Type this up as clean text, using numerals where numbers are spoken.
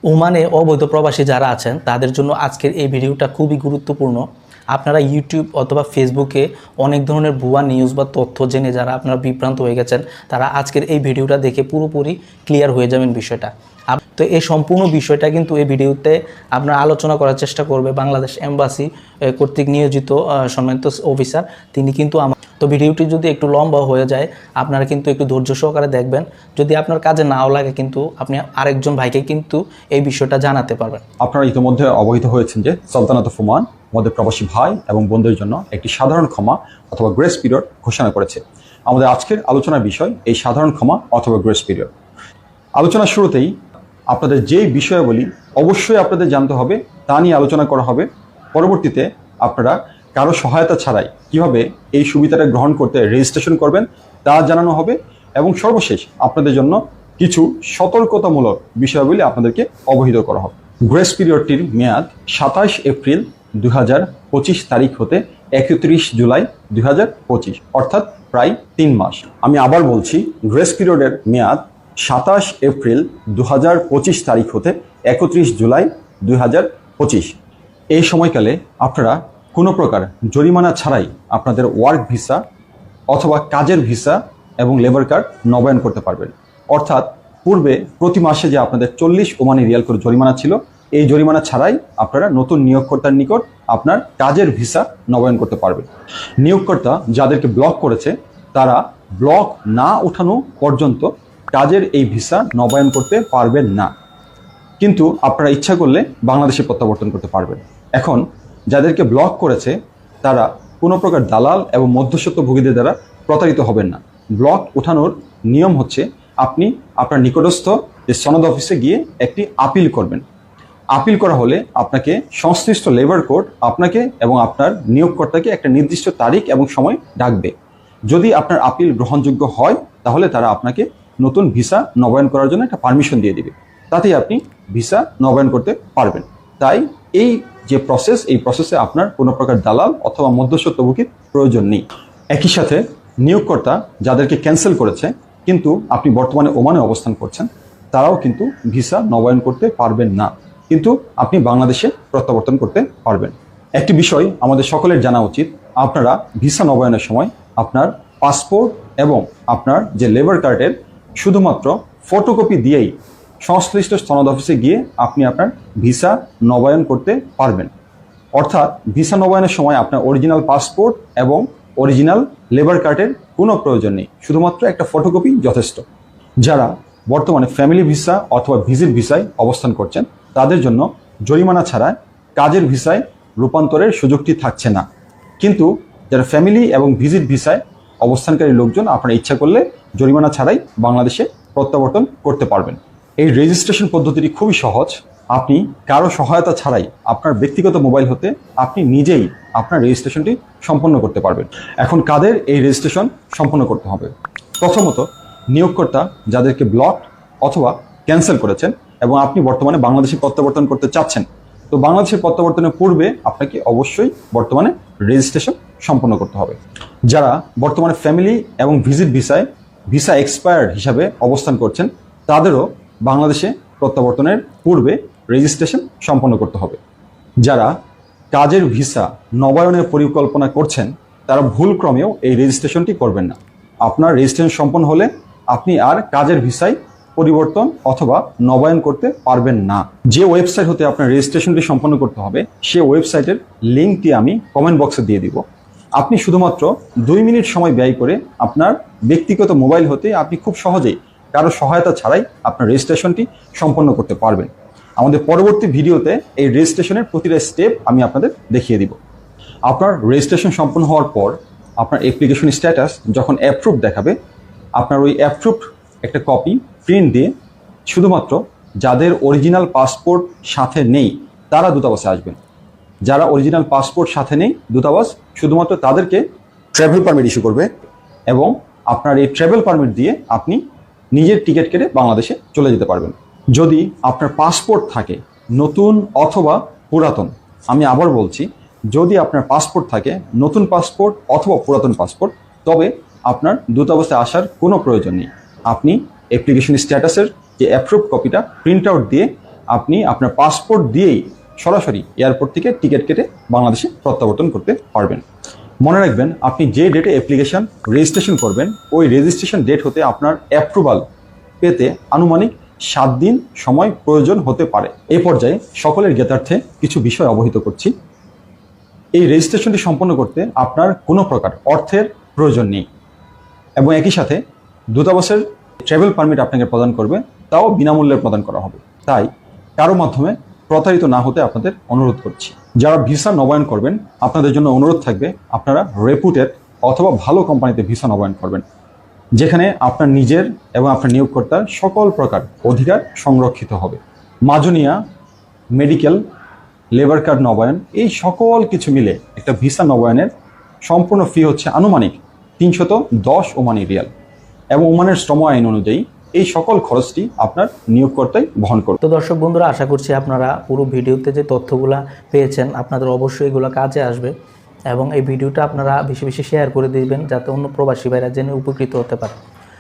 ওমানে অবৈধ প্রবাসী যারা আছেন তাদের জন্য আজকের এই ভিডিওটা খুবই গুরুত্বপূর্ণ। আপনারা ইউটিউব অথবা ফেসবুকে অনেক ধরনের ভুয়া নিউজ বা তথ্য জেনে যারা আপনারা বিভ্রান্ত হয়ে গেছেন, তারা আজকের এই ভিডিওটা দেখে পুরোপুরি ক্লিয়ার হয়ে যাবেন বিষয়টা। তো এই সম্পূর্ণ বিষয়টা কিন্তু এই ভিডিওতে আপনারা আলোচনা করার চেষ্টা করবে বাংলাদেশ এম্বাসি কর্তৃক নিয়োজিত সম্মানিত অফিসার, তিনি কিন্তু তো ভিডিওটি যদি একটু লম্বা হয়ে যায় আপনারা কিন্তু একটু ধৈর্য সহকারে দেখবেন। যদি আপনার কাজে নাও লাগে কিন্তু আপনি আরেকজন ভাইকে কিন্তু এই বিষয়টা জানাতে পারবেন। আপনারা ইতিমধ্যে অবহিত হয়েছেন যে সালতানাত অফ ওমান আমাদের প্রবাসী ভাই এবং বোনদের জন্য একটি সাধারণ ক্ষমা অথবা গ্রেস পিরিয়ড ঘোষণা করেছে। আমাদের আজকের আলোচনার বিষয় এই সাধারণ ক্ষমা অথবা গ্রেস পিরিয়ড। আলোচনার শুরুতেই আপনাদের যেই বিষয়াবলী অবশ্যই আপনাদের জানতে হবে তা নিয়ে আলোচনা করা হবে। পরবর্তীতে আপনারা কারো সহায়তা ছাড়াই কিভাবে এই সুবিধাটা গ্রহণ করতে রেজিস্ট্রেশন করবেন তা জানানো হবে, এবং সর্বশেষ আপনাদের জন্য কিছু সতর্কতামূলক বিষয়াবলী আপনাদেরকে অবহিত করা হবে। গ্রেস পিরিয়ডটির মেয়াদ 27 এপ্রিল 2025 তারিখ হতে 31 জুলাই 2025, অর্থাৎ প্রায় 3 মাস। আমি আবার বলছি, গ্রেস পিরিয়ডের মেয়াদ 27 এপ্রিল 2025 তারিখ হতে 31 জুলাই 2025। এই সময়কালে আপনারা কোনো প্রকার জরিমানা ছাড়াই আপনাদের ওয়ার্ক ভিসা অথবা কাজের ভিসা এবং লেবার কার্ড নবায়ন করতে পারবেন। অর্থাৎ পূর্বে প্রতি মাসে যে আপনাদের 40 ওমানি রিয়াল করে জরিমানা ছিল, এই জরিমানা ছাড়াই আপনারা নতুন নিয়োগকর্তার নিকট আপনার কাজের ভিসা নবায়ন করতে পারবেন। নিয়োগকর্তা যাদেরকে ব্লক করেছে তারা ব্লক না ওঠানো পর্যন্ত কাজের এই ভিসা নবায়ন করতে পারবেন না, কিন্তু আপনারা ইচ্ছা করলে বাংলাদেশে প্রত্যাবর্তন করতে পারবেন। এখন যাদেরকে ব্লক করেছে তারা কোনো প্রকার দালাল এবং মধ্যস্বত্বভোগীদের দ্বারা প্রতারিত হবেন না। ব্লক ওঠানোর নিয়ম হচ্ছে আপনি আপনার নিকটস্থ যে সনদ অফিসে গিয়ে একটি আপিল করবেন। আপিল করা হলে আপনাকে সংশ্লিষ্ট লেবার কোর্ট আপনাকে এবং আপনার নিয়োগকর্তাকে একটা নির্দিষ্ট তারিখ এবং সময় ডাকবে। যদি আপনার আপিল গ্রহণযোগ্য হয় তাহলে তারা আপনাকে নতুন ভিসা নবায়ন করার জন্য একটা পারমিশন দিয়ে দিবে, তাতেই আপনি ভিসা নবায়ন করতে পারবেন। তাই এই যে প্রসেস, এই প্রসেসে আপনার কোনো প্রকার দালাল অথবা মধ্যস্বত্বভোগীর প্রয়োজন নেই। একই সাথে নিয়োগকর্তা যাদেরকে ক্যান্সেল করেছে কিন্তু আপনি বর্তমানে ওমানে অবস্থান করছেন, তারাও কিন্তু ভিসা নবায়ন করতে পারবেন না, কিন্তু আপনি বাংলাদেশে প্রত্যাবর্তন করতে পারবেন। একটি বিষয় আমাদের সকলের জানা উচিত, আপনারা ভিসা নবায়নের সময় আপনার পাসপোর্ট এবং আপনার যে লেবার কার্ডের শুধুমাত্র ফটোকপি দিয়েই সংশ্লিষ্ট সনদ অফিসে গিয়ে আপনি আপনার ভিসা নবায়ন করতে পারবেন। অর্থাৎ ভিসা নবায়নের সময় আপনার অরিজিনাল পাসপোর্ট এবং অরিজিনাল লেবার কার্ডের কোনো প্রয়োজন নেই, শুধুমাত্র একটা ফটোকপি যথেষ্ট। যারা বর্তমানে ফ্যামিলি ভিসা অথবা ভিজিট ভিসায় অবস্থান করছেন তাদের জন্য জরিমানা ছাড়া কাজের ভিসায় রূপান্তরের সুযোগটি থাকছে না, কিন্তু যারা ফ্যামিলি এবং ভিজিট ভিসায় অবস্থানকারী লোকজন আপনারা ইচ্ছা করলে জরিমানা ছাড়াই বাংলাদেশে প্রত্যাবর্তন করতে পারবেন। এই রেজিস্ট্রেশন পদ্ধতিটি খুবই সহজ। আপনি কারো সহায়তা ছাড়াই আপনার ব্যক্তিগত মোবাইল হতে আপনি নিজেই আপনার রেজিস্ট্রেশনটি সম্পন্ন করতে পারবেন। এখন কাদের এই রেজিস্ট্রেশন সম্পন্ন করতে হবে? প্রথমত, নিয়োগকর্তা যাদেরকে ব্লক অথবা ক্যান্সেল করেছেন এবং আপনি বর্তমানে বাংলাদেশে প্রত্যাবর্তন করতে চাচ্ছেন, তো বাংলাদেশের প্রত্যাবর্তনের পূর্বে আপনাকে অবশ্যই বর্তমানে রেজিস্ট্রেশন সম্পন্ন করতে হবে। যারা বর্তমানে ফ্যামিলি এবং ভিজিট ভিসায় ভিসা এক্সপায়ার্ড হিসাবে অবস্থান করছেন তাদেরও বাংলাদেশে প্রত্যাবর্তনের পূর্বে রেজিস্ট্রেশন সম্পন্ন করতে হবে। যারা কাজের ভিসা নবায়নের পরিকল্পনা করছেন তারা ভুলক্রমেও এই রেজিস্ট্রেশনটি করবেন না। আপনার রেজিস্ট্রেশন সম্পন্ন হলে আপনি আর কাজের ভিসায় পরিবর্তন অথবা নবায়ন করতে পারবেন না। যে ওয়েবসাইট হতে আপনার রেজিস্ট্রেশনটি সম্পন্ন করতে হবে সে ওয়েবসাইটের লিঙ্কটি আমি কমেন্ট বক্সে দিয়ে দিব। আপনি শুধুমাত্র 2 মিনিট সময় ব্যয় করে আপনার ব্যক্তিগত মোবাইল হতে আপনি খুব সহজেই কারো সহায়তা ছাড়াই আপনার রেজিস্ট্রেশনটি সম্পন্ন করতে পারবেন। আমাদের পরবর্তী ভিডিওতে এই রেজিস্ট্রেশনের প্রতিটা স্টেপ আমি আপনাদের দেখিয়ে দিব। আপনার রেজিস্ট্রেশন সম্পন্ন হওয়ার পর আপনার অ্যাপ্লিকেশন স্ট্যাটাস যখন অ্যাপ্রুভ দেখাবে, আপনার ওই অ্যাপ্রুভ একটা কপি প্রিন্ট দিয়ে শুধুমাত্র যাদের অরিজিনাল পাসপোর্ট সাথে নেই তারা দূতাবাসে আসবেন। যারা অরিজিনাল পাসপোর্ট সাথে নেই, দূতাবাস শুধুমাত্র তাদেরকে ট্রাভেল পারমিট ইস্যু করবে এবং আপনার এই ট্রাভেল পারমিট দিয়ে আপনি নিজের টিকিট কেটে বাংলাদেশে চলে যেতে পারবেন। যদি আপনার পাসপোর্ট থাকে নতুন অথবা পুরাতন, আমি আবার বলছি, যদি আপনার পাসপোর্ট থাকে নতুন পাসপোর্ট অথবা পুরাতন পাসপোর্ট, তবে আপনার দূতাবাসে আসার কোনো প্রয়োজন নেই। আপনি অ্যাপ্লিকেশন স্ট্যাটাসের যে অ্যাপ্রুভ কপিটা প্রিন্ট আউট দিয়ে আপনি আপনার পাসপোর্ট দিয়েই সরাসরি এয়ারপোর্ট থেকে টিকিট কেটে বাংলাদেশে প্রত্যাবর্তন করতে পারবেন। মনে রাখবেন, আপনি যে ডেটে অ্যাপ্লিকেশন রেজিস্ট্রেশন করবেন ওই রেজিস্ট্রেশন ডেট হতে আপনার অ্যাপ্রুভাল পেতে আনুমানিক 7 দিন সময় প্রয়োজন হতে পারে। এই পর্যায়ে সকলের জ্ঞাতার্থে কিছু বিষয় অবহিত করছি। এই রেজিস্ট্রেশনটি সম্পন্ন করতে আপনার কোনো প্রকার অর্থের প্রয়োজন নেই এবং একই সাথে দূতাবাসের ট্রাভেল পারমিট আপনাকে প্রদান করবে, তাও বিনামূল্যে প্রদান করা হবে। তাই কারো মাধ্যমে প্রতারিত না হতে আপনাদের অনুরোধ করছি। যারা ভিসা নবায়ন করবেন আপনাদের জন্য অনুরোধ থাকবে আপনারা রেপুটেড অথবা ভালো কোম্পানিতে ভিসা নবায়ন করবেন, যেখানে আপনার নিজের এবং আপনার নিয়োগকর্তার সকল প্রকার অধিকার সংরক্ষিত হবে। মাজনিয়া, মেডিকেল, লেবার কার্ড নবায়ন, এই সকল কিছু মিলে একটা ভিসা নবায়নের সম্পূর্ণ ফি হচ্ছে আনুমানিক 310 ওমানি রিয়াল এবং ওমানের শ্রম আইন অনুযায়ী এই সকল খরচটি আপনার নিয়োগকর্তাই বহন করবে। তো দর্শক বন্ধুরা, আশা করছি আপনারা পুরো ভিডিওতে যে তথ্যগুলো পেয়েছেন আপনাদের অবশ্যই এগুলো কাজে আসবে এবং এই ভিডিওটা আপনারা বেশি বেশি শেয়ার করে দিবেন যাতে অন্য প্রবাসী ভাইরা জেনে উপকৃত হতে পারে।